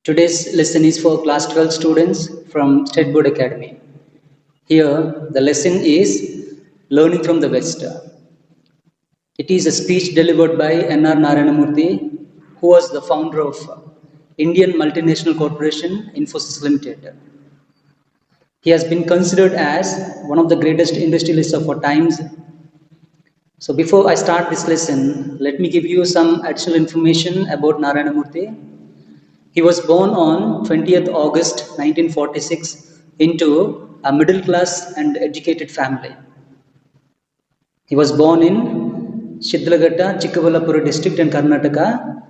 Today's lesson is for class 12 students from State Board Academy. Here, the lesson is Learning from the West. It is a speech delivered by R Narayana Murthy, who was the founder of Indian multinational corporation Infosys Limited. He has been considered as one of the greatest industrialists of our times. So before I start this lesson, let me give you some additional information about Narayana Murthy. He was born on 20th August 1946 into a middle class and educated family. He was born in Shidlaghatta, Chikkaballapura district in Karnataka.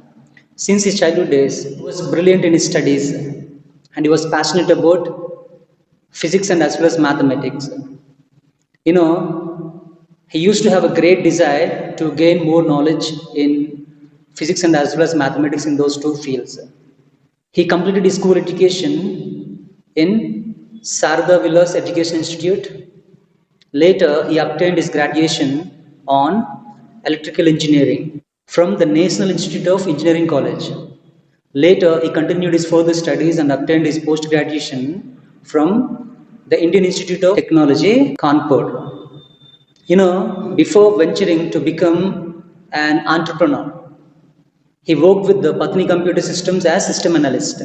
Since his childhood days, he was brilliant in his studies and he was passionate about physics and as well as mathematics. He used to have a great desire to gain more knowledge in physics and as well as mathematics in those two fields. He completed his school education in Sarada Villas Education Institute. Later, he obtained his graduation on electrical engineering from the National Institute of Engineering College. Later, he continued his further studies and obtained his post-graduation from the Indian Institute of Technology, Kanpur. Before venturing to become an entrepreneur, he worked with the Patni Computer Systems as system analyst,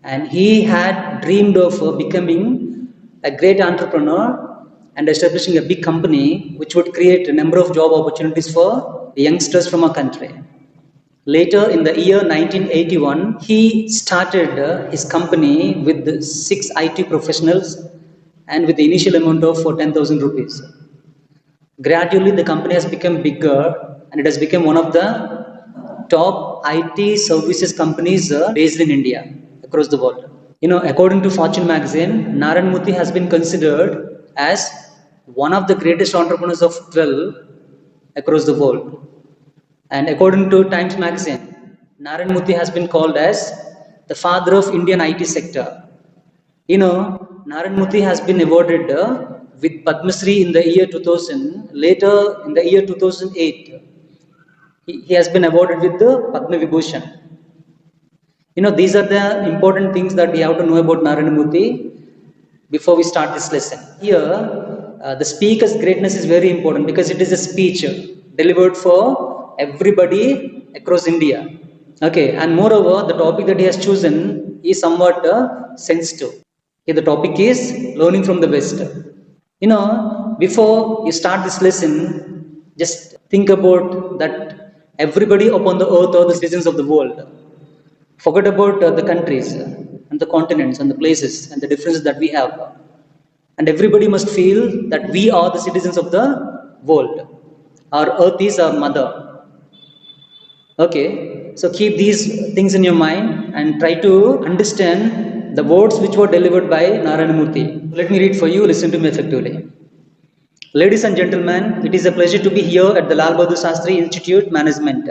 and he had dreamed of becoming a great entrepreneur and establishing a big company which would create a number of job opportunities for youngsters from our country. Later, in the year 1981, he started his company with 6 IT professionals and with the initial amount of 10,000 rupees. Gradually, the company has become bigger and it has become one of the top IT services companies based in India across the world. According to Fortune magazine, Narayana Murthy has been considered as one of the greatest entrepreneurs of 12 across the world. And according to Times magazine, Narayana Murthy has been called as the father of Indian IT sector. Narayana Murthy has been awarded with Padma Shri in the year 2000. Later, in the year 2008, he has been awarded with the Padma Vibhushan. These are the important things that we have to know about Narayana Murthy before we start this lesson. Here, the speaker's greatness is very important because it is a speech delivered for everybody across India. Okay, and moreover, the topic that he has chosen is somewhat sensitive. Here, the topic is learning from the West. Before you start this lesson, just think about that everybody upon the earth are the citizens of the world. Forget about the countries and the continents and the places and the differences that we have. And everybody must feel that we are the citizens of the world. Our earth is our mother. Okay, so keep these things in your mind and try to understand the words which were delivered by Narayana Murthy. Let me read for you, listen to me effectively. Ladies and gentlemen, it is a pleasure to be here at the Lal Bahadur Shastri Institute Management.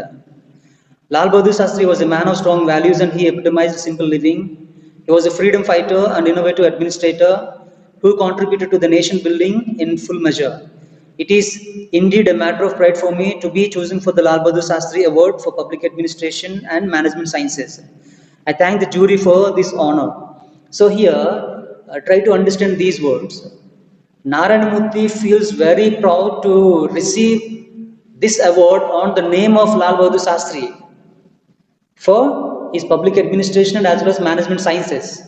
Lal Bahadur Shastri was a man of strong values and he epitomized simple living. He was a freedom fighter and innovative administrator who contributed to the nation building in full measure. It is indeed a matter of pride for me to be chosen for the Lal Bahadur Shastri Award for Public Administration and Management Sciences. I thank the jury for this honor. So here, try to understand these words. Narayana Murthy feels very proud to receive this award on the name of Lal Bahadur Shastri for his public administration and as well as management sciences.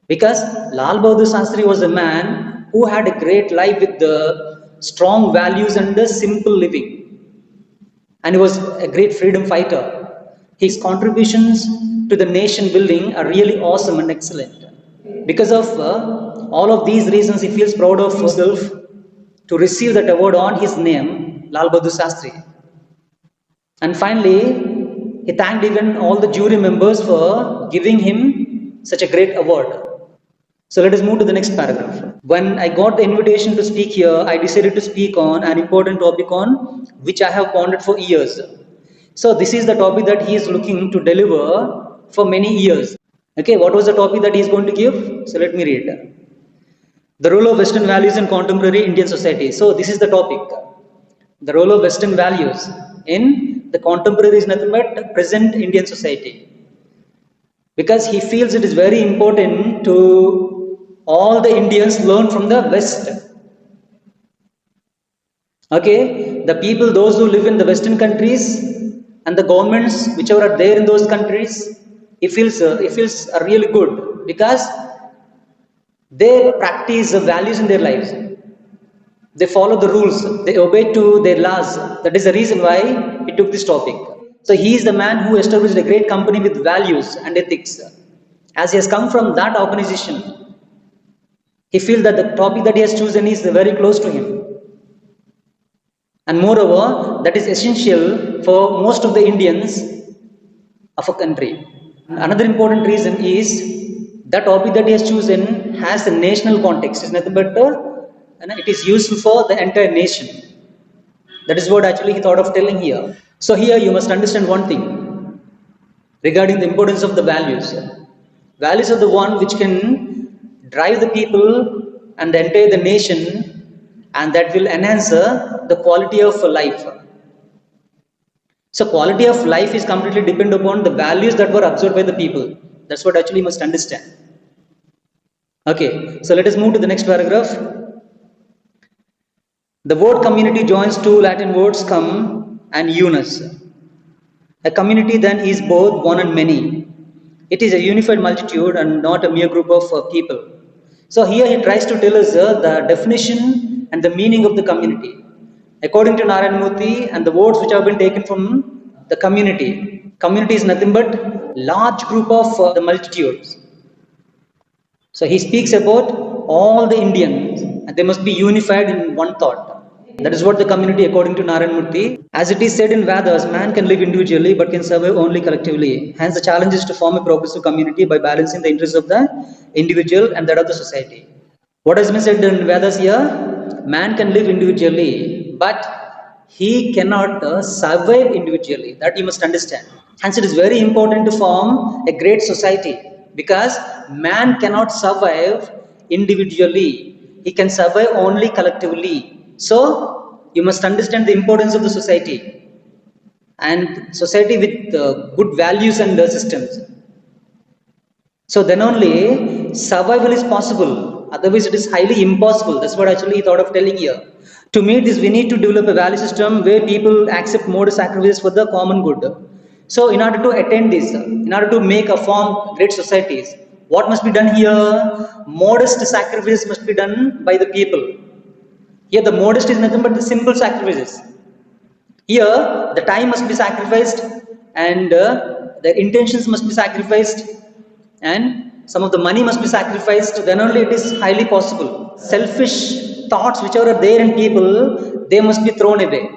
Because Lal Bahadur Shastri was a man who had a great life with the strong values and the simple living. And he was a great freedom fighter. His contributions to the nation building are really awesome and excellent. Because of all of these reasons, he feels proud of himself to receive that award on his name, Lal Bahadur Shastri. And finally, he thanked even all the jury members for giving him such a great award. So let us move to the next paragraph. When I got the invitation to speak here, I decided to speak on an important topic on which I have pondered for years. So this is the topic that he is looking to deliver for many years. Okay, what was the topic that he is going to give? So let me read. The role of Western values in contemporary Indian society. So this is the topic. The role of Western values in the contemporary is nothing but present Indian society. because he feels it is very important to all the Indians learn from the West. Okay, the people, those who live in the Western countries and the governments, whichever are there in those countries, he feels are really good because they practice the values in their lives. They follow the rules. They obey to their laws. That is the reason why he took this topic. So he is the man who established a great company with values and ethics. As he has come from that organization, he feels that the topic that he has chosen is very close to him. And moreover, that is essential for most of the Indians of a country. Another important reason is that topic that he has chosen has a national context. It's nothing but it is useful for the entire nation. That is what actually he thought of telling here. So here you must understand one thing regarding the importance of the values. Values are the one which can drive the people and the entire the nation, and that will enhance the quality of life. So quality of life is completely dependent upon the values that were observed by the people. That's what actually you must understand. Okay, so let us move to the next paragraph. The word community joins two Latin words, cum and unus. A community then is both one and many. It is a unified multitude and not a mere group of people. So here he tries to tell us the definition and the meaning of the community. According to Narayana Murthy and the words which have been taken from the community, community is nothing but large group of the multitudes. So he speaks about all the Indians and they must be unified in one thought. That is what the community according to Narayana Murthy. As it is said in Vedas, man can live individually but can survive only collectively. Hence the challenge is to form a progressive community by balancing the interests of the individual and that of the society. What has been said in Vedas here? Man can live individually but he cannot survive individually. That you must understand. Hence it is very important to form a great society because man cannot survive individually. He can survive only collectively. So you must understand the importance of the society and society with good values and systems. So then only survival is possible. Otherwise it is highly impossible. That's what actually he thought of telling here. To meet this, we need to develop a value system where people accept more sacrifices for the common good. So in order to attain this, in order to make a form great societies, what must be done here? Modest sacrifices must be done by the people. Here the modest is nothing but the simple sacrifices. Here the time must be sacrificed and the intentions must be sacrificed and some of the money must be sacrificed. Then only it is highly possible. Selfish thoughts which are there in people, they must be thrown away.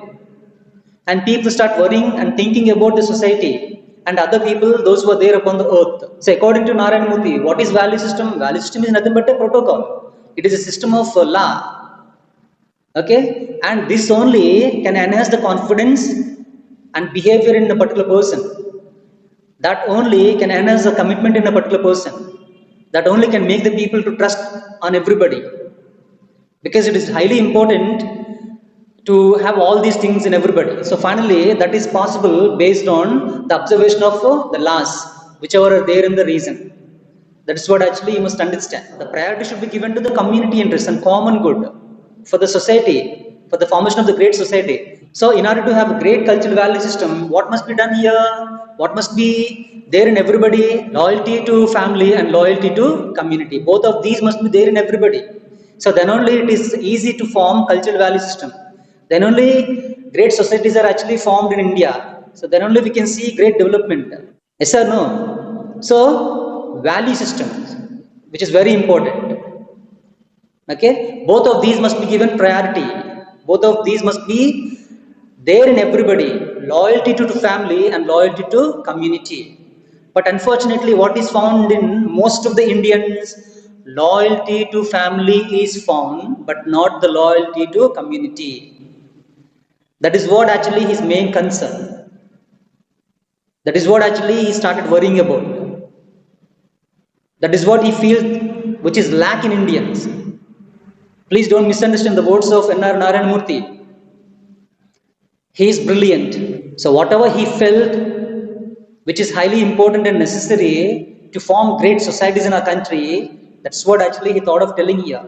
And people start worrying and thinking about the society and other people, those who are there upon the earth. So according to Narayana Murthy, what is value system? Value system is nothing but a protocol. It is a system of law. Okay, and this only can enhance the confidence and behavior in a particular person. That only can enhance the commitment in a particular person. That only can make the people to trust on everybody. Because it is highly important to have all these things in everybody. So finally, that is possible based on the observation of the laws, whichever are there in the reason. That is what actually you must understand. The priority should be given to the community interest and common good for the society, for the formation of the great society. So in order to have a great cultural value system, what must be done here? What must be there in everybody? Loyalty to family and loyalty to community. Both of these must be there in everybody. So then only it is easy to form cultural value system. Then only great societies are actually formed in India. So then only we can see great development. Yes or no? So value systems, which is very important. Okay, both of these must be given priority. Both of these must be there in everybody. Loyalty to family and loyalty to community. But unfortunately, what is found in most of the Indians, loyalty to family is found, but not the loyalty to community. That is what actually his main concern. That is what actually he started worrying about. That is what he feels which is lack in Indians. Please don't misunderstand the words of R Narayana Murthy. He is brilliant. So whatever he felt which is highly important and necessary, to form great societies in our country. That's what actually he thought of telling here.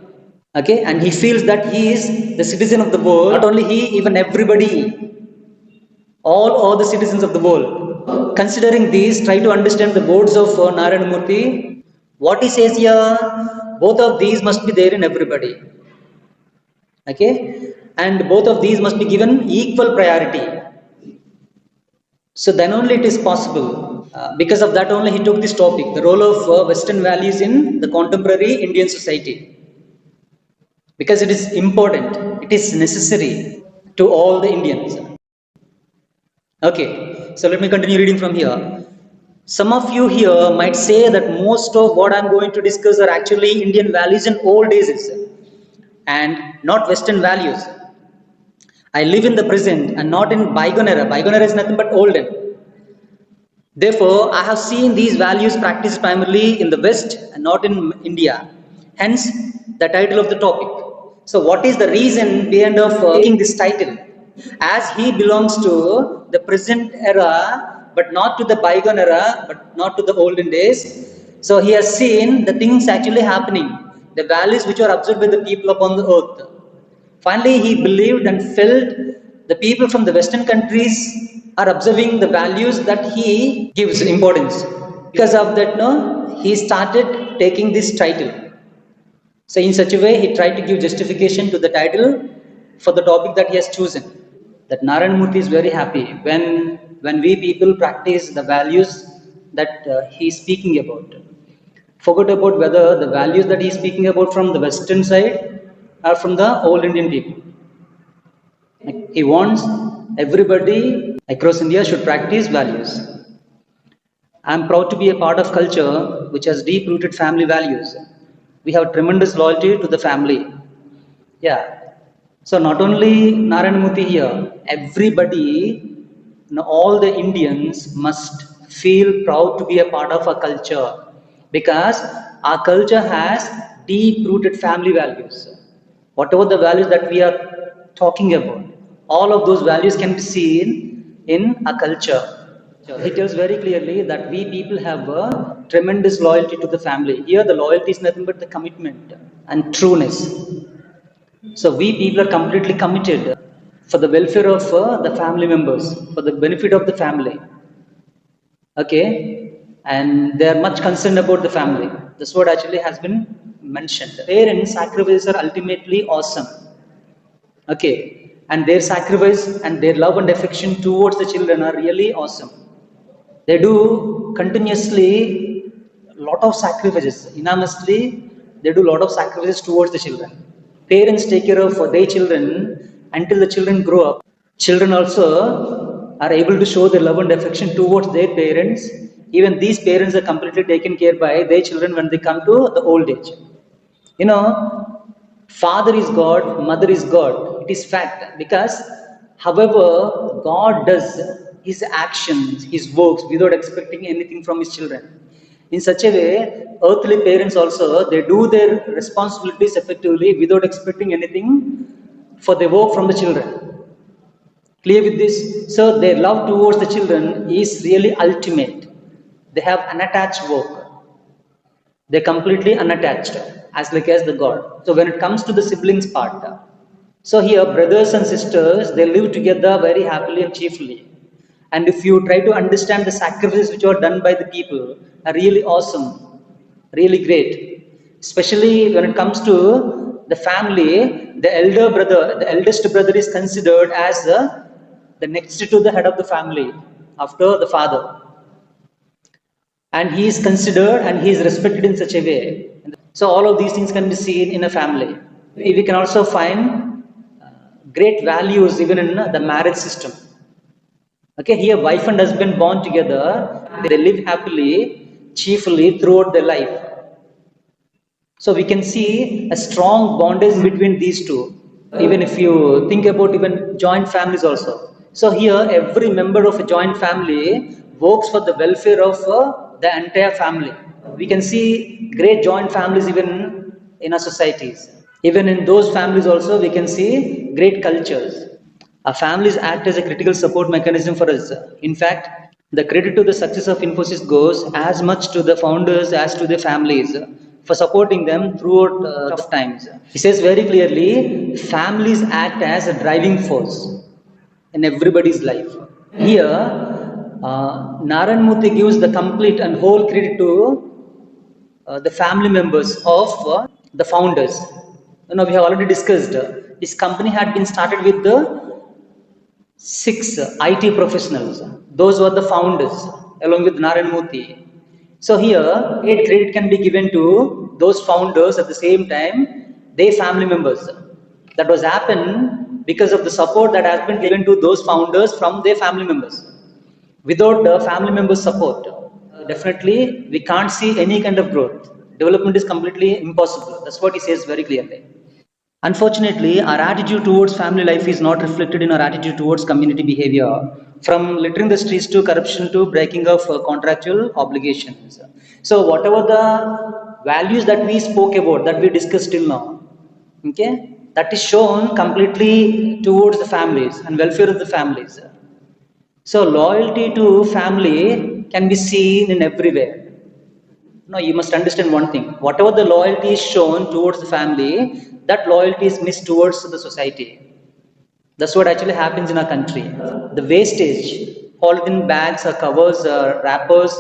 Okay, and he feels that he is the citizen of the world. Not only he, even everybody, all the citizens of the world. Considering these, try to understand the words of Narayana Murthy. What he says here, both of these must be there in everybody. Okay, and both of these must be given equal priority. So then only it is possible. Because of that only he took this topic, the role of Western values in the contemporary Indian society. Because it is important, it is necessary to all the Indians. Okay, so let me continue reading from here. Some of you here might say that most of what I'm going to discuss are actually Indian values in old days and not Western values. I live in the present and not in bygone era. Bygone era is nothing but olden. Therefore, I have seen these values practiced primarily in the West and not in India. Hence, the title of the topic. So, what is the reason behind of taking this title? As he belongs to the present era, but not to the bygone era, but not to the olden days. So, he has seen the things actually happening, the values which are observed by the people upon the earth. Finally, he believed and felt the people from the Western countries are observing the values that he gives importance. Because of that, no, he started taking this title. So, in such a way, he tried to give justification to the title for the topic that he has chosen. That Narayana Murthy is very happy when we people practice the values that he is speaking about. Forget about whether the values that he is speaking about from the Western side or from the old Indian people. He wants everybody across India should practice values. I am proud to be a part of culture which has deep-rooted family values. We have tremendous loyalty to the family. Yeah. So not only Narayana Murthy here, everybody, all the Indians must feel proud to be a part of our culture because our culture has deep-rooted family values. Whatever the values that we are talking about, all of those values can be seen in our culture. He tells very clearly that we people have a tremendous loyalty to the family. Here, the loyalty is nothing but the commitment and trueness. So, we people are completely committed for the welfare of the family members, for the benefit of the family. Okay, and they are much concerned about the family. This word actually has been mentioned. Parents' sacrifices are ultimately awesome. Okay, and their sacrifice and their love and affection towards the children are really awesome. They do continuously lot of sacrifices, enormously. They do lot of sacrifices towards the children. Parents take care of their children until the children grow up. Children also are able to show their love and affection towards their parents. Even these parents are completely taken care by their children when they come to the old age. You know, father is God, mother is God. It is fact because, however, God does his actions, his works without expecting anything from his children. In such a way, earthly parents also they do their responsibilities effectively without expecting anything for their work from the children. Clear with this? So their love towards the children is really ultimate. They have unattached work. They're completely unattached, as like as the God. So when it comes to the siblings part, so here brothers and sisters, they live together very happily and cheerfully. And if you try to understand the sacrifices which are done by the people are really awesome, really great. Especially when it comes to the family, the elder brother, the eldest brother is considered as the next to the head of the family after the father. And he is considered and he is respected in such a way. So all of these things can be seen in a family. We can also find great values even in the marriage system. Okay, here wife and husband born together, they live happily, cheerfully throughout their life. So we can see a strong bondage between these two. Even if you think about even joint families also. So here every member of a joint family works for the welfare of the entire family. We can see great joint families even in our societies. Even in those families also we can see great cultures. Our families act as a critical support mechanism for us. In fact, The credit to the success of Infosys goes as much to the founders as to their families for supporting them throughout tough times. He says very clearly, families act as a driving force in everybody's life. Here, Narayan Murthy gives the complete and whole credit to the family members of the founders. We have already discussed. This company had been started with the six IT professionals. Those were the founders, along with Narayan Murthy. So here, great credit can be given to those founders at the same time, their family members. That was happened because of the support that has been given to those founders from their family members. Without the family members' support, definitely we can't see any kind of growth. Development is completely impossible. That's what he says very clearly. Unfortunately, our attitude towards family life is not reflected in our attitude towards community behavior, from littering the streets to corruption to breaking of contractual obligations. So, whatever the values that we spoke about, that we discussed till now, okay, that is shown completely towards the families and welfare of the families. So, loyalty to family can be seen in everywhere. No, you must understand one thing. Whatever the loyalty is shown towards the family, that loyalty is missed towards the society. That's what actually happens in our country. The wastage, polythene bags, or covers, wrappers,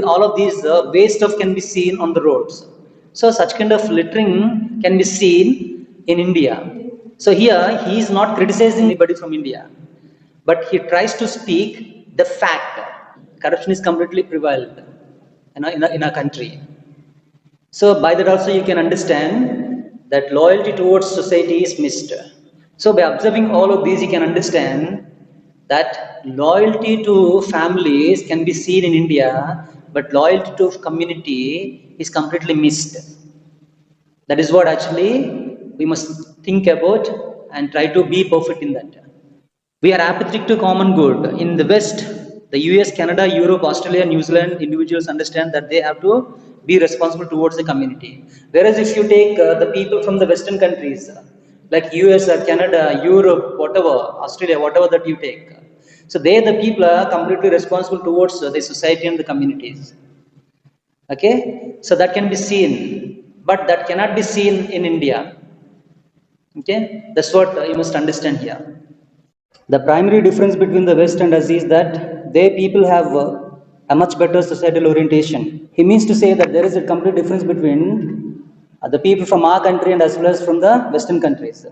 all of these waste stuff can be seen on the roads. So such kind of littering can be seen in India. So here he is not criticizing anybody from India, but he tries to speak the fact. Corruption is completely prevalent in our country. So by that also you can understand that loyalty towards society is missed. So by observing all of these, you can understand that loyalty to families can be seen in India, but loyalty to community is completely missed. That is what actually we must think about and try to be perfect in that. We are apathetic to common good. In the West, the US, Canada, Europe, Australia, New Zealand, individuals understand that they have to be responsible towards the community. Whereas if you take the people from the Western countries, like US, Canada, Europe, whatever, Australia, whatever that you take, so there the people are completely responsible towards the society and the communities. Okay, so that can be seen, but that cannot be seen in India. Okay, that's what you must understand here. The primary difference between the West and us is that they people have a much better societal orientation. He means to say that there is a complete difference between the people from our country and as well as from the Western countries.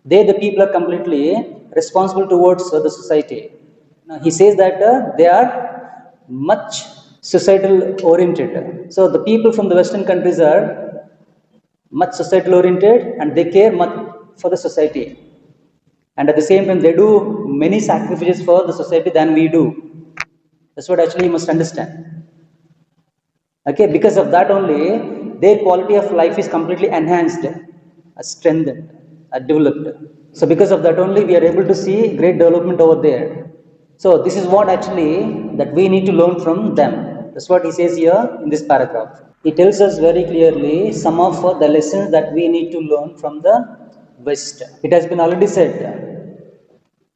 They, the people, are completely responsible towards the society. Now, he says that they are much societal oriented. So the people from the Western countries are much societal oriented and they care much for the society. And at the same time, they do many sacrifices for the society than we do. That's what actually you must understand. Okay, because of that only, their quality of life is completely enhanced, strengthened, developed. So because of that only, we are able to see great development over there. So this is what actually that we need to learn from them. That's what he says here in this paragraph. He tells us very clearly some of the lessons that we need to learn from the West. It has been already said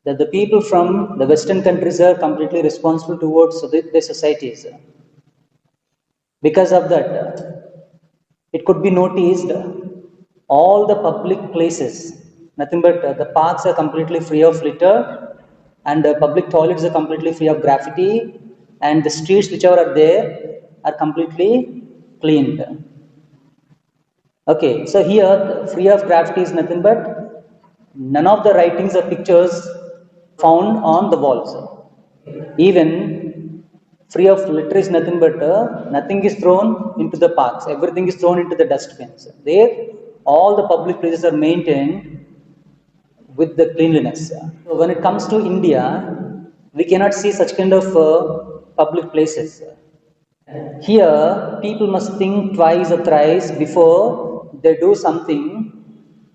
that the people from the Western countries are completely responsible towards their societies. Because of that, it could be noticed all the public places, nothing but the parks are completely free of litter, and the public toilets are completely free of graffiti, and the streets whichever are there are completely cleaned. Okay, so here free of graffiti is nothing but none of the writings or pictures found on the walls. Even free of litter is nothing but nothing is thrown into the parks. Everything is thrown into the dustbins. There, all the public places are maintained with the cleanliness. So when it comes to India, we cannot see such kind of public places. Here, people must think twice or thrice before they do something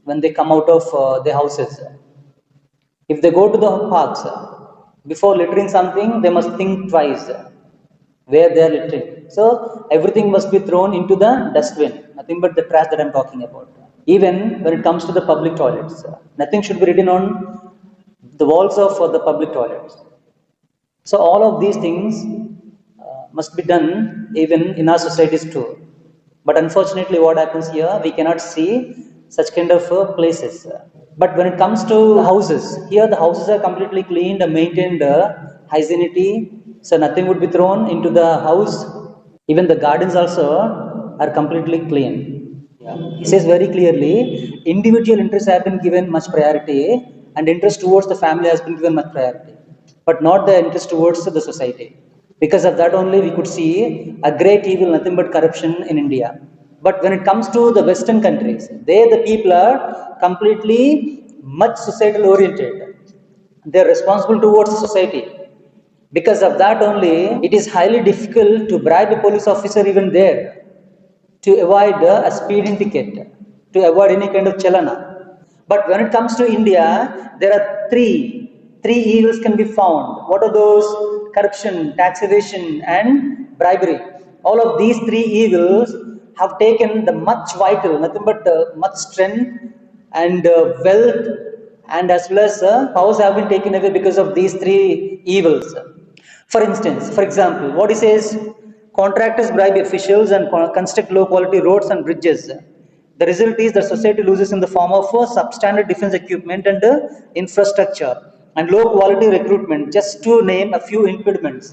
when they come out of their houses. If they go to the parks, before littering something, they must think twice where they are littering. So everything must be thrown into the dustbin, nothing but the trash that I am talking about. Even when it comes to the public toilets, nothing should be written on the walls of the public toilets. So all of these things must be done even in our societies too. But unfortunately, what happens here, we cannot see such kind of places. But when it comes to houses, here the houses are completely cleaned and maintained hygienity, so nothing would be thrown into the house. Even the gardens also are completely clean. Yeah. He says very clearly, individual interests have been given much priority, and interest towards the family has been given much priority, but not the interest towards the society. Because of that only, we could see a great evil, nothing but corruption in India. But when it comes to the Western countries, there the people are completely much societal oriented. They are responsible towards society. Because of that only, it is highly difficult to bribe a police officer even there to avoid a speeding ticket, to avoid any kind of chalana. But when it comes to India, there are three evils can be found. What are those? Corruption, tax evasion, and bribery. All of these three evils have taken the much vital, nothing but much strength and wealth, and as well as powers have been taken away because of these three evils. For instance, for example, what he says, contractors bribe officials and construct low quality roads and bridges. The result is that society loses in the form of substandard defense equipment and infrastructure and low quality recruitment, just to name a few impediments.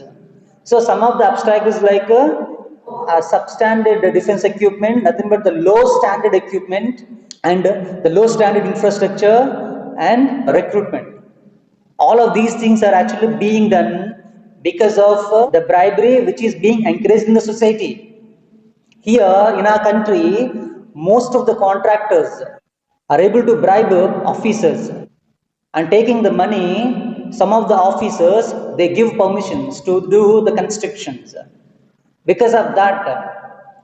So some of the obstacles like substandard defense equipment, nothing but the low standard equipment and the low standard infrastructure and recruitment. All of these things are actually being done because of the bribery which is being encouraged in the society. Here in our country, most of the contractors are able to bribe officers, and taking the money, some of the officers they give permissions to do the constructions. Because of that,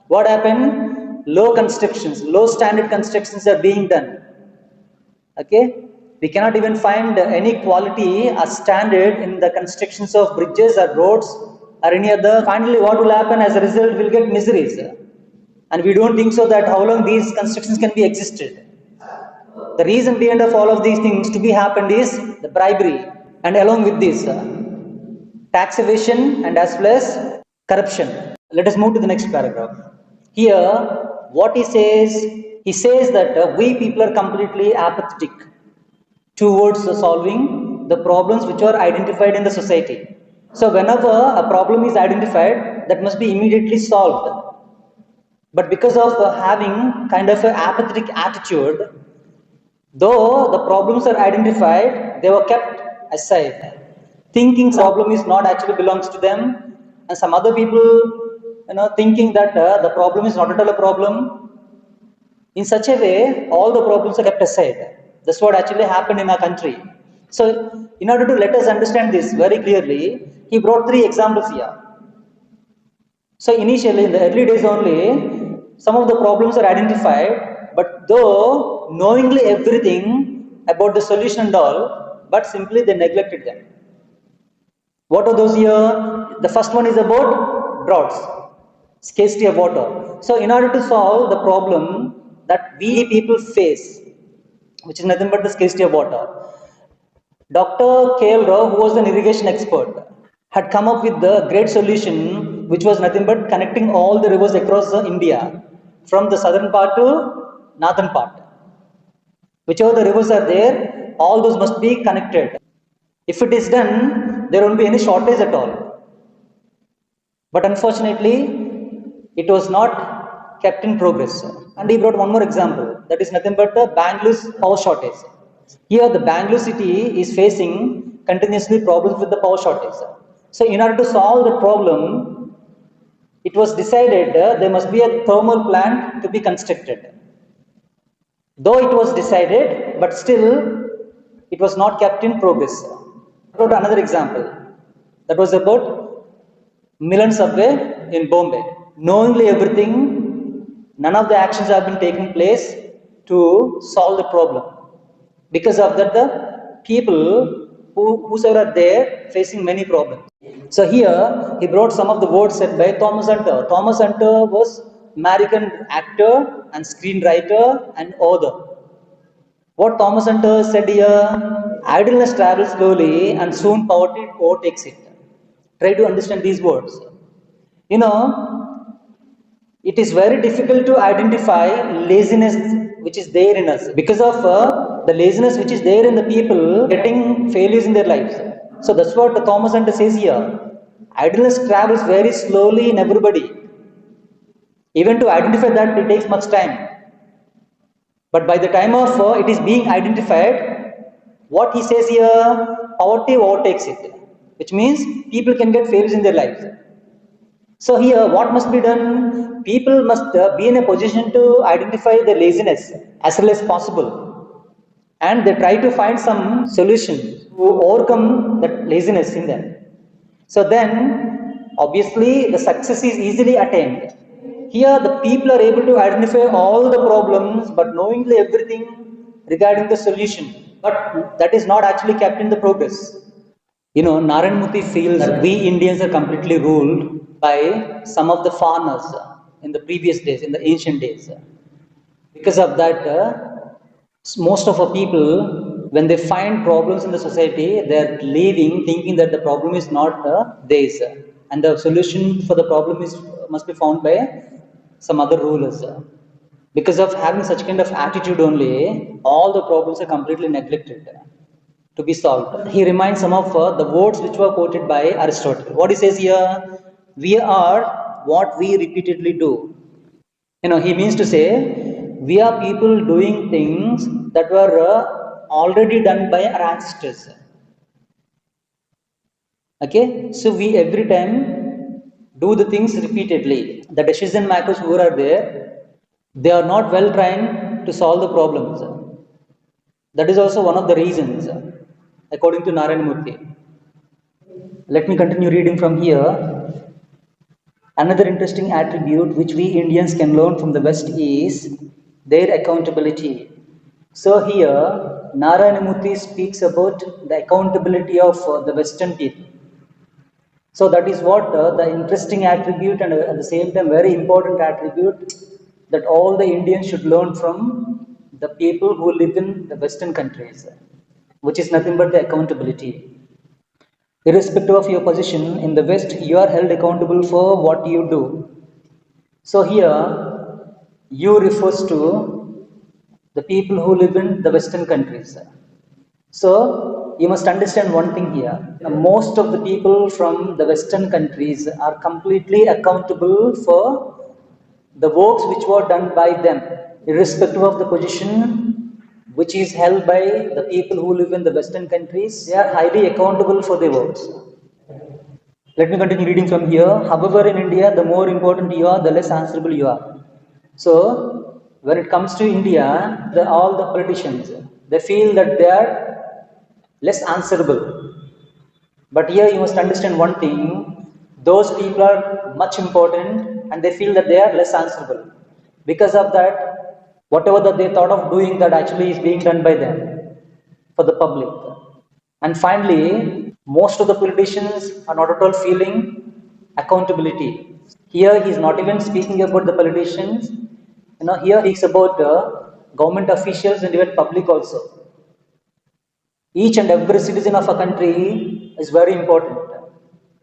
what happened? Low constructions, low standard constructions are being done. Okay, we cannot even find any quality or standard in the constructions of bridges or roads or any other. Finally, what will happen as a result? We'll get miseries, and we don't think so that how long these constructions can be existed. The reason behind of all of these things to be happened is the bribery, and along with this tax evasion and as well as corruption. Let us move to the next paragraph. Here, what he says that we people are completely apathetic towards solving the problems which are identified in the society. So whenever a problem is identified, that must be immediately solved. But because of having kind of an apathetic attitude, though the problems are identified, they were kept aside, thinking problem is not actually belongs to them, and some other people, thinking that the problem is not at all a problem. In such a way, all the problems are kept aside. That's what actually happened in our country. So, in order to let us understand this very clearly, he brought three examples here. So, initially, in the early days only, some of the problems are identified, but though knowingly everything about the solution and all, but simply they neglected them. What are those here? The first one is about droughts, scarcity of water. So, in order to solve the problem that we people face, which is nothing but the scarcity of water, Dr. K.L. Rao, who was an irrigation expert, had come up with the great solution, which was nothing but connecting all the rivers across India, from the southern part to northern part. Whichever the rivers are there, all those must be connected. If it is done, there won't be any shortage at all. But unfortunately, it was not kept in progress. And he brought one more example, that is nothing but the Bangalore's power shortage. Here, the Bangalore city is facing continuously problems with the power shortage. So, in order to solve the problem, it was decided there must be a thermal plant to be constructed. Though it was decided, but still it was not kept in progress. I brought another example, that was about Milan subway in Bombay. Knowingly everything, none of the actions have been taken place to solve the problem. Because of that, the people whosoever are there facing many problems. So here he brought some of the words said by Thomas Hunter. Thomas Hunter was American actor and screenwriter and author. What Thomas Hunter said here, idleness travels slowly and soon poverty overtakes it. Try to understand these words. You know, it is very difficult to identify laziness which is there in us because of the laziness which is there in the people getting failures in their lives. So that's what Thomas Hunter says here. Idleness travels very slowly in everybody. Even to identify that, it takes much time. But by the time of it is being identified, what he says here, poverty overtakes it, which means people can get failures in their lives. So here, what must be done? People must be in a position to identify the laziness as early as possible, and they try to find some solution to overcome that laziness in them. So then, obviously, the success is easily attained. Here, the people are able to identify all the problems, but knowingly everything regarding the solution. But that is not actually kept in the progress. You know, Narayana Murthy feels that we Indians are completely ruled by some of the foreigners in the previous days, in the ancient days. Because of that, most of our people, when they find problems in the society, they're leaving thinking that the problem is not theirs, and the solution for the problem is must be found by some other rulers. Because of having such kind of attitude only, all the problems are completely neglected to be solved. He reminds some of the words which were quoted by Aristotle. What he says here, we are what we repeatedly do. You know, he means to say, we are people doing things that were already done by our ancestors. Okay, so we every time do the things repeatedly. The decision makers who are there, they are not well trained to solve the problems. That is also one of the reasons, according to Narayana Murthy. Let me continue reading from here. Another interesting attribute which we Indians can learn from the West is their accountability. So here, Narayana Murthy speaks about the accountability of the Western people. So that is what the interesting attribute and at the same time very important attribute that all the Indians should learn from the people who live in the Western countries, which is nothing but the accountability. Irrespective of your position in the West, you are held accountable for what you do. So here, you refers to the people who live in the Western countries. So you must understand one thing here. Most of the people from the Western countries are completely accountable for the works which were done by them, irrespective of the position which is held by the people who live in the Western countries. They are highly accountable for their works. Let me continue reading from here. However, in India, the more important you are, the less answerable you are. So, when it comes to India, all the politicians, they feel that they are less answerable. But here you must understand one thing, those people are much important and they feel that they are less answerable. Because of that, whatever that they thought of doing, that actually is being done by them for the public. And finally, most of the politicians are not at all feeling accountability. Here he is not even speaking about the politicians, here he speaks about government officials and even public also. Each and every citizen of a country is very important.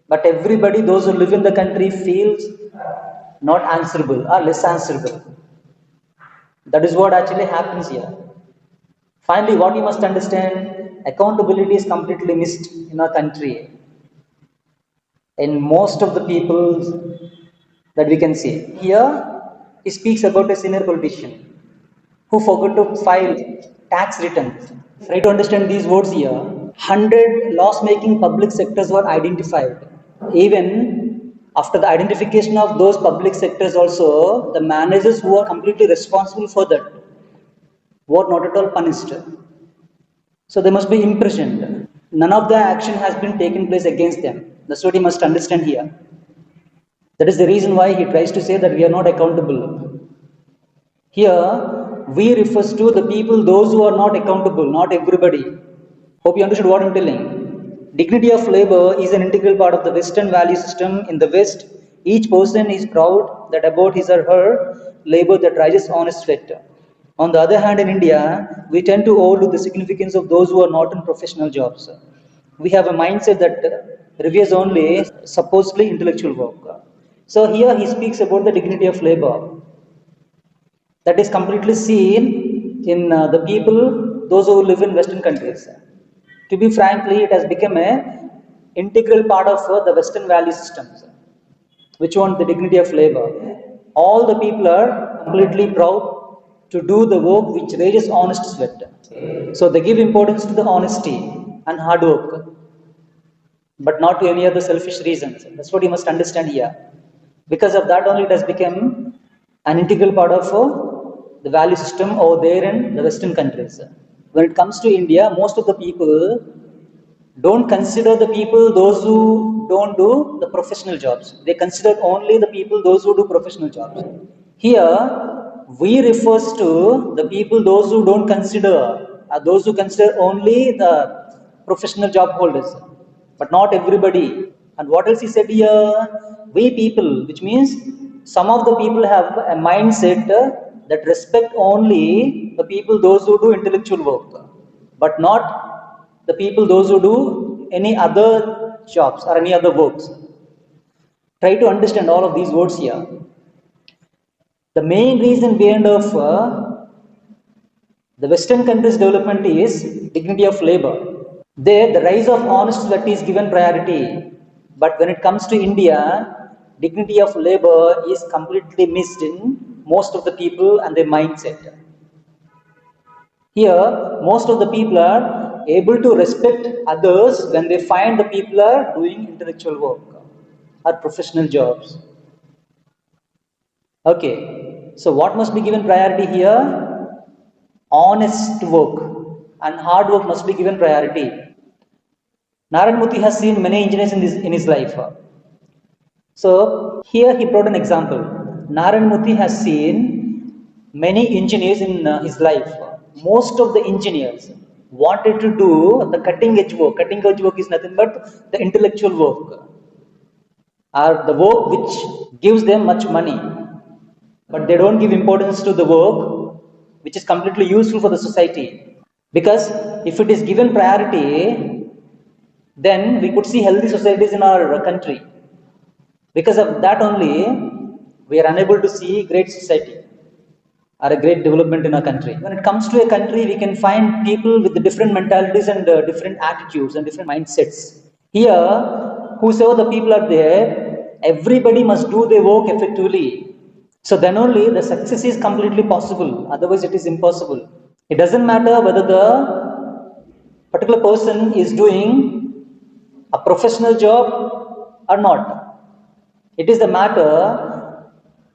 But everybody, those who live in the country, feels not answerable or less answerable. That is what actually happens here. Finally, what you must understand, accountability is completely missed in our country. In most of the people that we can see. Here, he speaks about a senior politician who forgot to file tax returns. Try to understand these words here. 100 loss-making public sectors were identified. Even after the identification of those public sectors also, the managers who are completely responsible for that were not at all punished. So they must be imprisoned. None of the action has been taken place against them. That's what you must understand here. That is the reason why he tries to say that we are not accountable. Here, we refers to the people, those who are not accountable, not everybody. Hope you understood what I'm telling. Dignity of labor is an integral part of the Western value system. In the West, each person is proud that about his or her labor that rises honest sweat. On the other hand, in India, we tend to overlook the significance of those who are not in professional jobs. We have a mindset that reviewers only supposedly intellectual work. So here he speaks about the dignity of labor that is completely seen in the people, those who live in Western countries. To be frankly, it has become a integral part of the Western value systems, which want the dignity of labor. All the people are completely proud to do the work which raises honest sweat. So they give importance to the honesty and hard work, but not to any other selfish reasons. That's what you must understand here. Because of that only it has become an integral part of the value system over there in the Western countries. When it comes to India, most of the people don't consider the people those who don't do the professional jobs. They consider only the people those who do professional jobs. Here, we refers to the people those who don't consider, those who consider only the professional job holders, but not everybody. And what else he said here? We people, which means some of the people have a mindset that respect only the people those who do intellectual work, but not the people those who do any other jobs or any other works. Try to understand all of these words here. The main reason behind of the Western countries' development is dignity of labor. There, the rise of honest sweat is given priority. But when it comes to India, dignity of labor is completely missed in most of the people and their mindset. Here, most of the people are able to respect others when they find the people are doing intellectual work or professional jobs. Okay, so what must be given priority here? Honest work and hard work must be given priority. Narayana Murthy has seen many engineers in his life. So here he brought an example. Narayana Murthy has seen many engineers in his life. Most of the engineers wanted to do the cutting edge work. Cutting edge work is nothing but the intellectual work, or the work which gives them much money, but they don't give importance to the work which is completely useful for the society. Because if it is given priority, then we could see healthy societies in our country. Because of that only, we are unable to see great society or a great development in our country. When it comes to a country, we can find people with the different mentalities and different attitudes and different mindsets. Here, whosoever the people are there, everybody must do their work effectively. So then only the success is completely possible. Otherwise, it is impossible. It doesn't matter whether the particular person is doing a professional job or not. It is the matter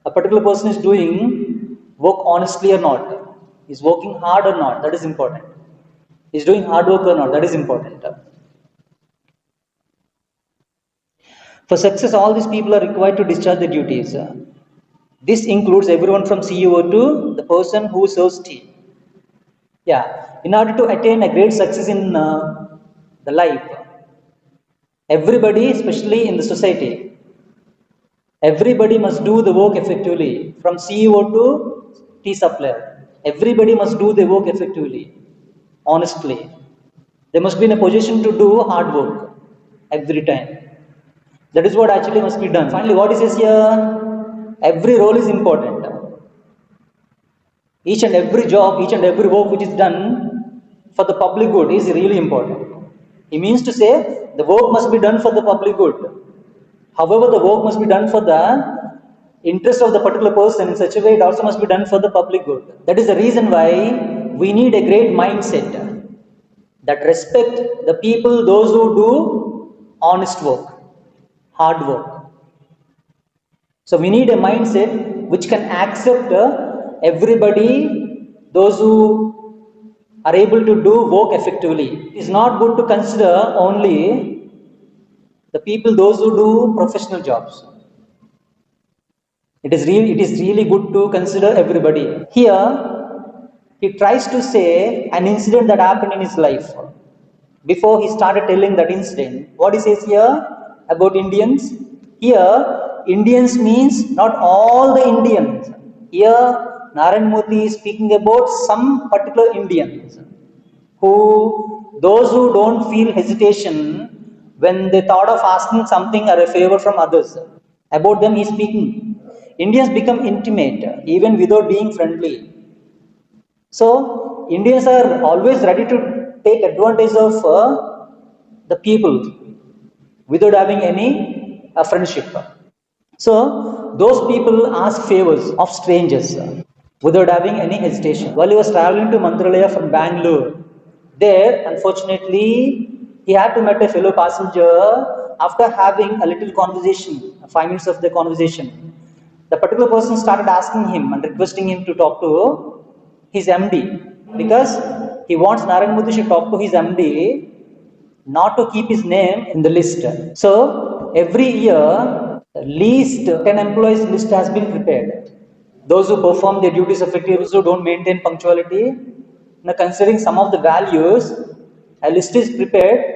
a particular person is doing work honestly or not, is working hard or not, that is important, is doing hard work or not, that is important. For success, all these people are required to discharge their duties. This includes everyone from CEO to the person who serves tea. Yeah, in order to attain a great success in the life, everybody, especially in the society, everybody must do the work effectively, from CEO to tea supplier. Everybody must do the work effectively, honestly. They must be in a position to do hard work every time. That is what actually must be done. Finally, what is this here? Every role is important. Each and every job, each and every work which is done for the public good is really important. He means to say the work must be done for the public good. However, the work must be done for the interest of the particular person in such a way it also must be done for the public good. That is the reason why we need a great mindset that respect the people, those who do honest work, hard work. So we need a mindset which can accept everybody, those who are able to do work effectively. It is not good to consider only the people, those who do professional jobs. It is really good to consider everybody. Here, he tries to say an incident that happened in his life. Before he started telling that incident, what he says here about Indians? Here, Indians means not all the Indians. Here, Narayana Murthy is speaking about some particular Indians, those who don't feel hesitation when they thought of asking something or a favor from others. About them he is speaking. Indians become intimate even without being friendly. So Indians are always ready to take advantage of the people without having any friendship. So those people ask favors of strangers without having any hesitation. While he was traveling to Mantralaya from Bangalore, there unfortunately he had to meet a fellow passenger. After having a little conversation, 5 minutes of the conversation, the particular person started asking him and requesting him to talk to his MD because he wants Narayana Murthy should talk to his MD not to keep his name in the list. So every year, least 10 employees list has been prepared. Those who perform their duties effectively, those who don't maintain punctuality. Now, considering some of the values, a list is prepared,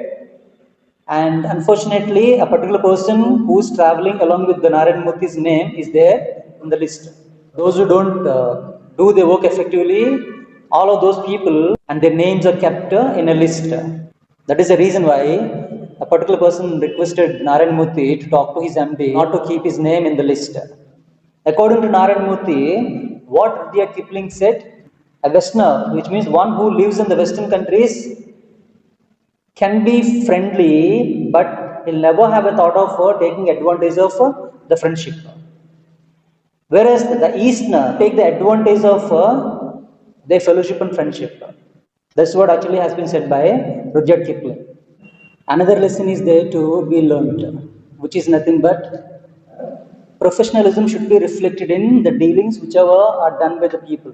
and unfortunately, a particular person who is traveling along with the Narayana Murthy's name is there in the list. Those who don't do their work effectively, all of those people and their names are kept in a list. That is the reason why a particular person requested Narayana Murthy to talk to his MD, not to keep his name in the list. According to Narayana Murthy, what Rudyard Kipling said, a Westerner, which means one who lives in the Western countries, can be friendly, but he'll never have a thought of taking advantage of the friendship. Whereas the Easterner take the advantage of their fellowship and friendship. That's what actually has been said by Rudyard Kipling. Another lesson is there to be learned, which is nothing but professionalism should be reflected in the dealings whichever are done by the people.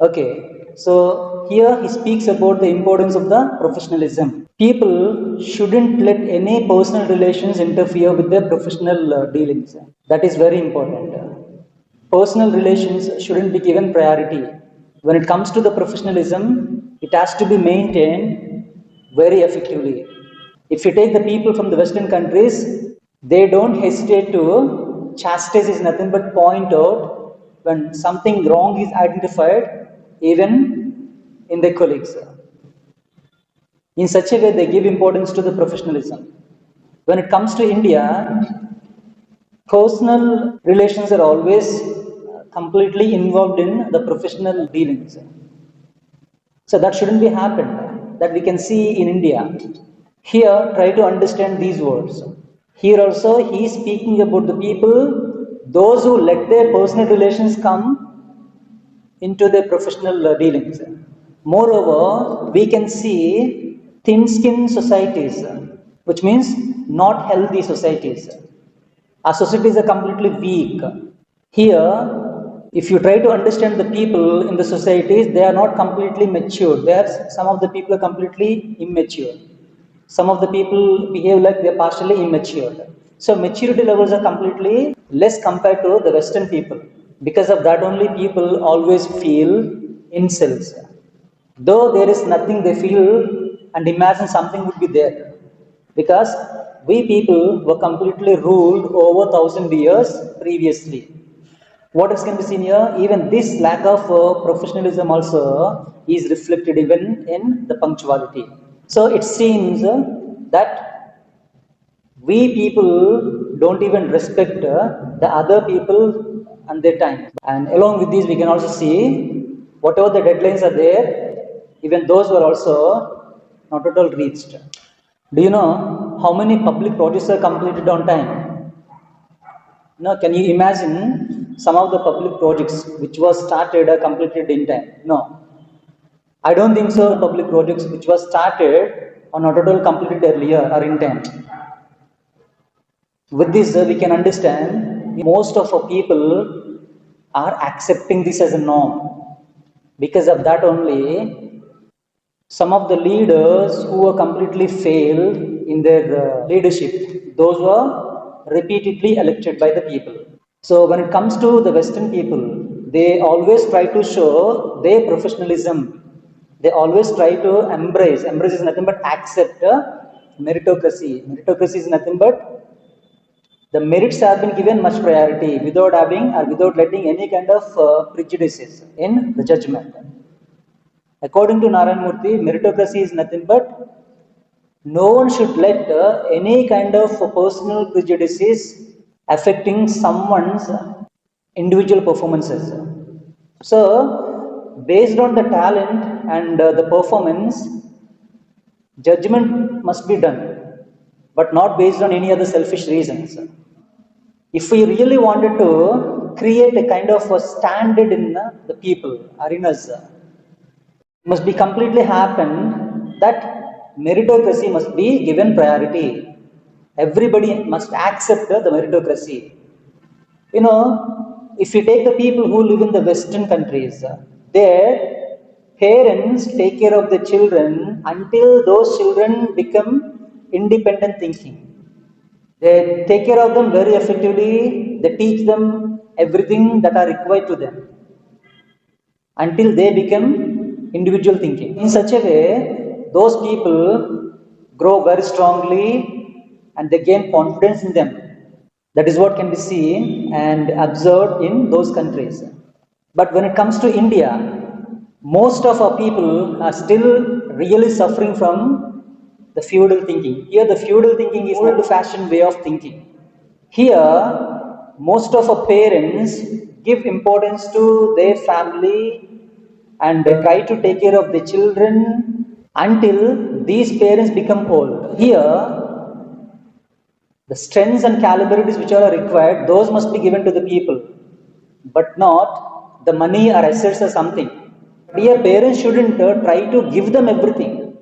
Okay, so here he speaks about the importance of the professionalism. People shouldn't let any personal relations interfere with their professional dealings. That is very important. Personal relations shouldn't be given priority. When it comes to the professionalism, it has to be maintained very effectively. If you take the people from the Western countries, they don't hesitate to chastise is nothing but point out when something wrong is identified, even in their colleagues. In such a way, they give importance to the professionalism. When it comes to India, personal relations are always completely involved in the professional dealings. So that shouldn't be happened. That we can see in India. Here, try to understand these words. Here also, he is speaking about the people, those who let their personal relations come into their professional dealings. Moreover, we can see thin-skinned societies, which means not healthy societies. Our societies are completely weak. Here, if you try to understand the people in the societies, they are not completely mature. Some of the people are completely immature. Some of the people behave like they are partially immature. So maturity levels are completely less compared to the Western people. Because of that only people always feel insults. Though there is nothing they feel and imagine something would be there. Because we people were completely ruled over 1,000 years previously. What else can be seen here? Even this lack of professionalism also is reflected even in the punctuality. So it seems that we people don't even respect the other people and their time. And along with this, we can also see whatever the deadlines are there, even those were also not at all reached. Do you know how many public projects are completed on time? No, can you imagine some of the public projects which was started are completed in time? No. I don't think so. Public projects which was started are not at all completed earlier or in time. With this, we can understand most of our people are accepting this as a norm. Because of that only, some of the leaders who were completely failed in their leadership, those were repeatedly elected by the people. So when it comes to the Western people, they always try to show their professionalism. They always try to embrace is nothing but accept meritocracy. Meritocracy is nothing but the merits have been given much priority without having or without letting any kind of prejudices in the judgment. According to Narayana Murthy, meritocracy is nothing but No one should let any kind of personal prejudices affecting someone's individual performances. So, based on the talent and the performance, judgment must be done, but not based on any other selfish reasons. If we really wanted to create a kind of a standard in the people, arenas, must be completely happen that meritocracy must be given priority. Everybody must accept the meritocracy. You know, if you take the people who live in the Western countries, their parents take care of the children until those children become independent thinking. They take care of them very effectively. They teach them everything that are required to them until they become individual thinking. In such a way, those people grow very strongly and they gain confidence in them. That is what can be seen and observed in those countries. But when it comes to India, most of our people are still really suffering from the feudal thinking. Here, the feudal thinking is old fashioned way of thinking. Here, most of our parents give importance to their family and they try to take care of the children until these parents become old. Here, the strengths and capabilities which are required, those must be given to the people, but not the money or assets or something. Here, parents shouldn't try to give them everything.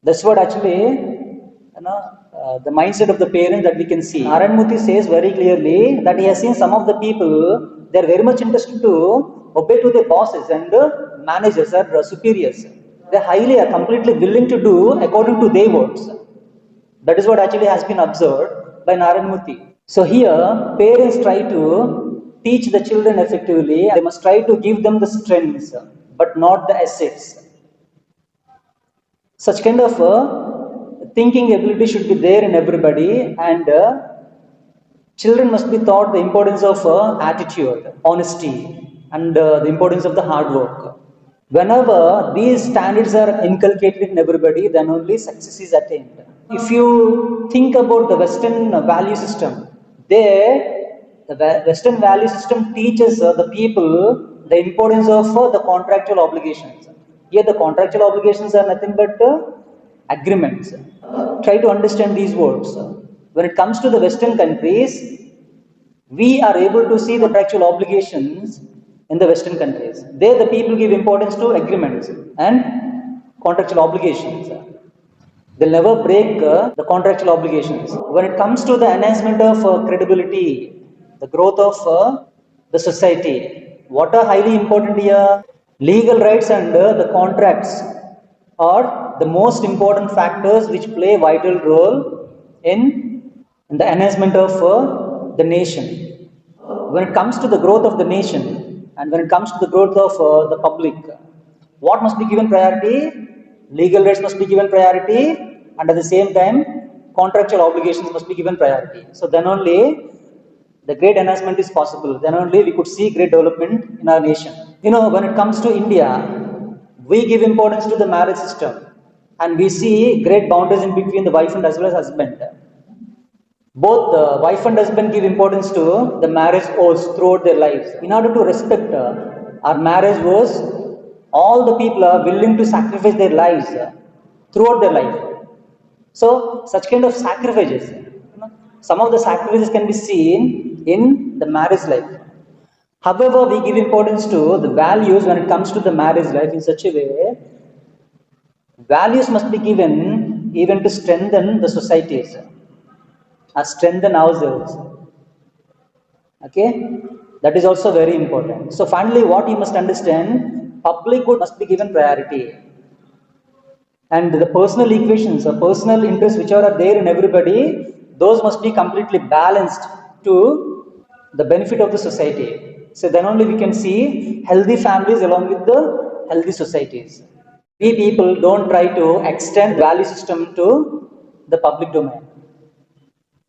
That's what actually, the mindset of the parents that we can see. Narayana Murthy says very clearly that he has seen some of the people, they are very much interested to obey to their bosses and managers or superiors. They highly are completely willing to do according to their words. That is what actually has been observed by Narayana Murthy. So here, parents try to teach the children effectively. They must try to give them the strengths, but not the assets. Such kind of thinking ability should be there in everybody, and children must be taught the importance of attitude, honesty, and the importance of the hard work. Whenever these standards are inculcated in everybody, then only success is attained. If you think about the Western value system, there the Western value system teaches the people the importance of the contractual obligations. Here, the contractual obligations are nothing but agreements. Try to understand these words. When it comes to the Western countries, we are able to see the contractual obligations in the Western countries. There, the people give importance to agreements and contractual obligations. They'll never break the contractual obligations. When it comes to the enhancement of credibility, the growth of the society, what are highly important here? Legal rights and the contracts are the most important factors which play a vital role in the enhancement of the nation. When it comes to the growth of the nation and when it comes to the growth of the public, what must be given priority? Legal rights must be given priority, and at the same time, contractual obligations must be given priority. So then only the great enhancement is possible. Then only we could see great development in our nation. When it comes to India, we give importance to the marriage system, and we see great boundaries in between the wife and as well as husband. Both the wife and husband give importance to the marriage oaths throughout their lives. In order to respect our marriage oaths, all the people are willing to sacrifice their lives throughout their life. So, such kind of sacrifices, some of the sacrifices can be seen in the marriage life. However, we give importance to the values when it comes to the marriage life in such a way, values must be given even to strengthen the societies or strengthen ourselves. Okay, that is also very important. So, finally, what you must understand, public good must be given priority, and the personal equations or personal interests which are there in everybody, those must be completely balanced to the benefit of the society. So then only we can see healthy families along with the healthy societies. We people don't try to extend value system to the public domain.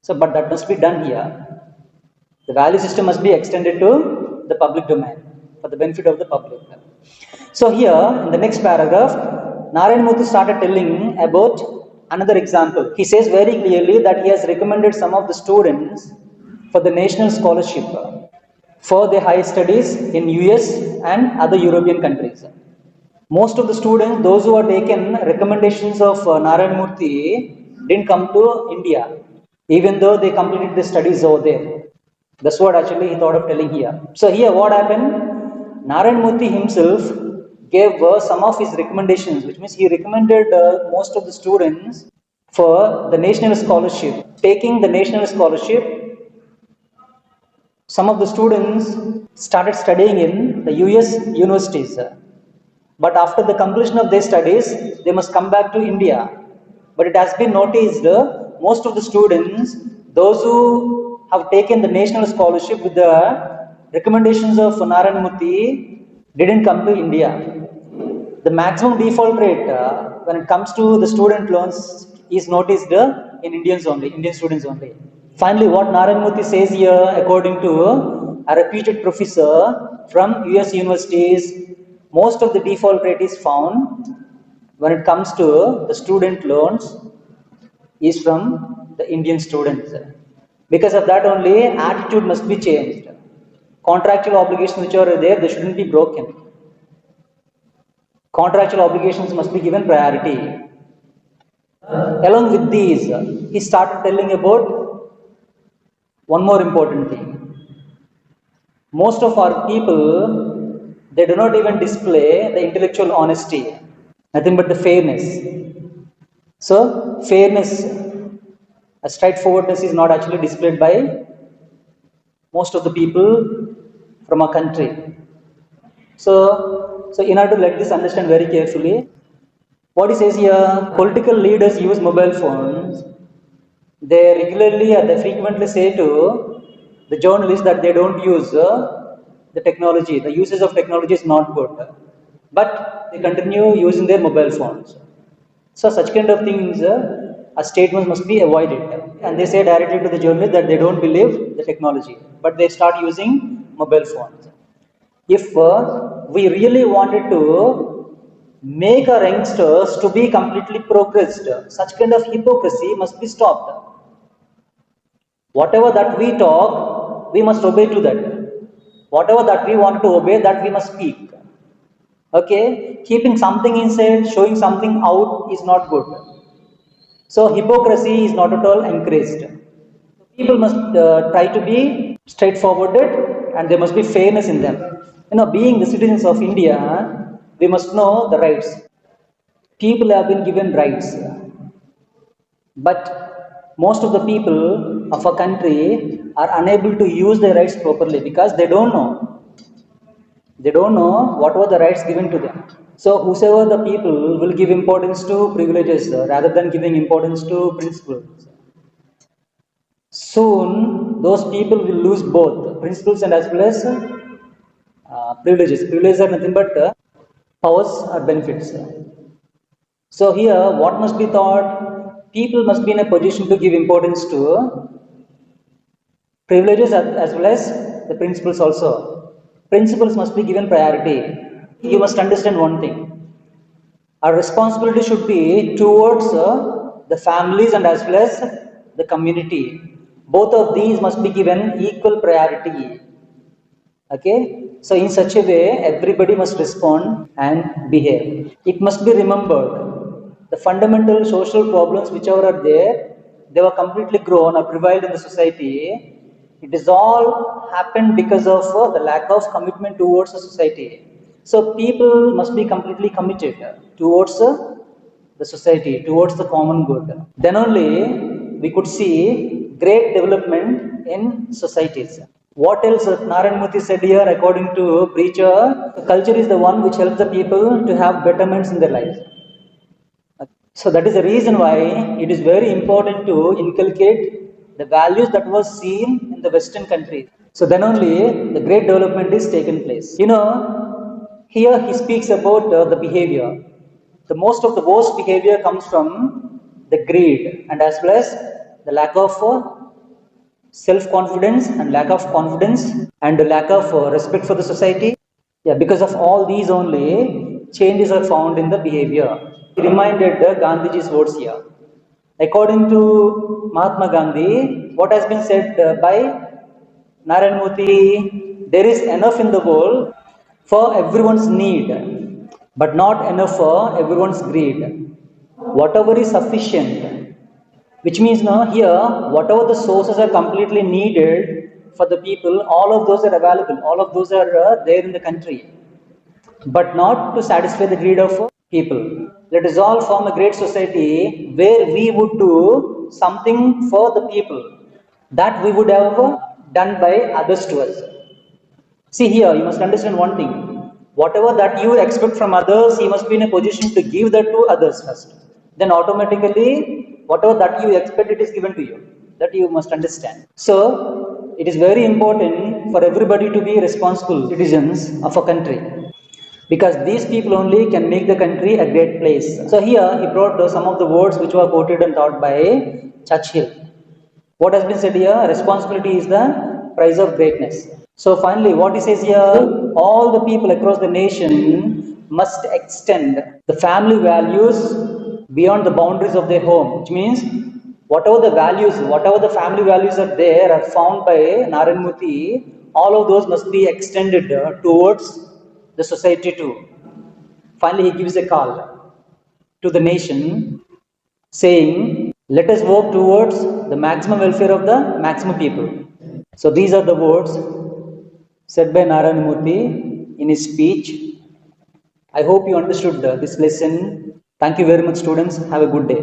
So, but that must be done here. The value system must be extended to the public domain for the benefit of the public. So here, in the next paragraph, Narayana Murthy started telling about Another example, he says very clearly that he has recommended some of the students for the national scholarship for their higher studies in US and other European countries. Most of the students, those who are taken recommendations of Narayana Murthy, didn't come to India, even though they completed the studies over there. That's what actually he thought of telling here. So here what happened? Narayana Murthy himself gave some of his recommendations, which means he recommended most of the students for the national scholarship. Taking the national scholarship, some of the students started studying in the US universities. But after the completion of their studies, they must come back to India. But it has been noticed most of the students, those who have taken the national scholarship with the recommendations of Narayana Murthy, didn't come to India. The maximum default rate when it comes to the student loans is noticed in Indian students only. Finally, what Narayana Murthy says here, according to a reputed professor from US universities, most of the default rate is found when it comes to the student loans is from the Indian students. Because of that only, attitude must be changed. Contractual obligations which are there, they shouldn't be broken. Contractual obligations must be given priority. Along with these, he started telling about one more important thing. Most of our people, they do not even display the intellectual honesty, nothing but the fairness. So, fairness, a straightforwardness is not actually displayed by most of the people from our country. So in order to let this understand very carefully, what he says here, political leaders use mobile phones. They regularly or they frequently say to the journalists that they don't use the technology. The uses of technology is not good. But they continue using their mobile phones. So such kind of things, a statement must be avoided. And they say directly to the journalist that they don't believe the technology. But they start using mobile phones. If we really wanted to make our youngsters to be completely progressed, such kind of hypocrisy must be stopped. Whatever that we talk, we must obey to that. Whatever that we want to obey, that we must speak. Okay, keeping something inside, showing something out is not good. So hypocrisy is not at all encouraged. People must try to be straightforwarded, and there must be fairness in them. Being the citizens of India, we must know the rights. People have been given rights, but most of the people of a country are unable to use their rights properly because they don't know. They don't know what were the rights given to them. So whosoever the people will give importance to privileges rather than giving importance to principles. Soon those people will lose both principles and as well as privileges. Privileges are nothing but powers or benefits. So here what must be thought? People must be in a position to give importance to privileges as well as the principles also. Principles must be given priority. You must understand one thing. Our responsibility should be towards the families and as well as the community. Both of these must be given equal priority. Okay? So in such a way, everybody must respond and behave. It must be remembered, the fundamental social problems whichever are there, they were completely grown or prevailed in the society. It is all happened because of the lack of commitment towards the society. So people must be completely committed towards the society, towards the common good. Then only we could see great development in societies. What else Narayana Murthy said here, according to preacher, culture is the one which helps the people to have betterments in their lives. So that is the reason why it is very important to inculcate the values that was seen in the Western countries. So then only the great development is taken place. Here he speaks about the behavior. The most of the worst behavior comes from the greed and as well as the lack of self-confidence and lack of confidence and the lack of respect for the society. Yeah, because of all these only changes are found in the behavior. He reminded Gandhiji's words here. According to Mahatma Gandhi, what has been said by Narayana Murthy, there is enough in the world for everyone's need, but not enough for everyone's greed. Whatever is sufficient, which means now here, whatever the sources are completely needed for the people, all of those are available, all of those are there in the country, but not to satisfy the greed of people. Let us all form a great society where we would do something for the people that we would have done by others to us. See here, you must understand one thing. Whatever that you expect from others, you must be in a position to give that to others first. Then automatically, whatever that you expect, it is given to you. That you must understand. So, it is very important for everybody to be responsible citizens of a country, because these people only can make the country a great place. So here he brought some of the words which were quoted and taught by Churchill. What has been said here? Responsibility is the price of greatness. So finally, what he says here, all the people across the nation must extend the family values beyond the boundaries of their home, which means whatever the family values are there are found by Narayana Murthy, all of those must be extended towards the society too. Finally, he gives a call to the nation saying, let us work towards the maximum welfare of the maximum people. So these are the words said by Narayana Murthy in his speech. I hope you understood this lesson. Thank you very much, students. Have a good day.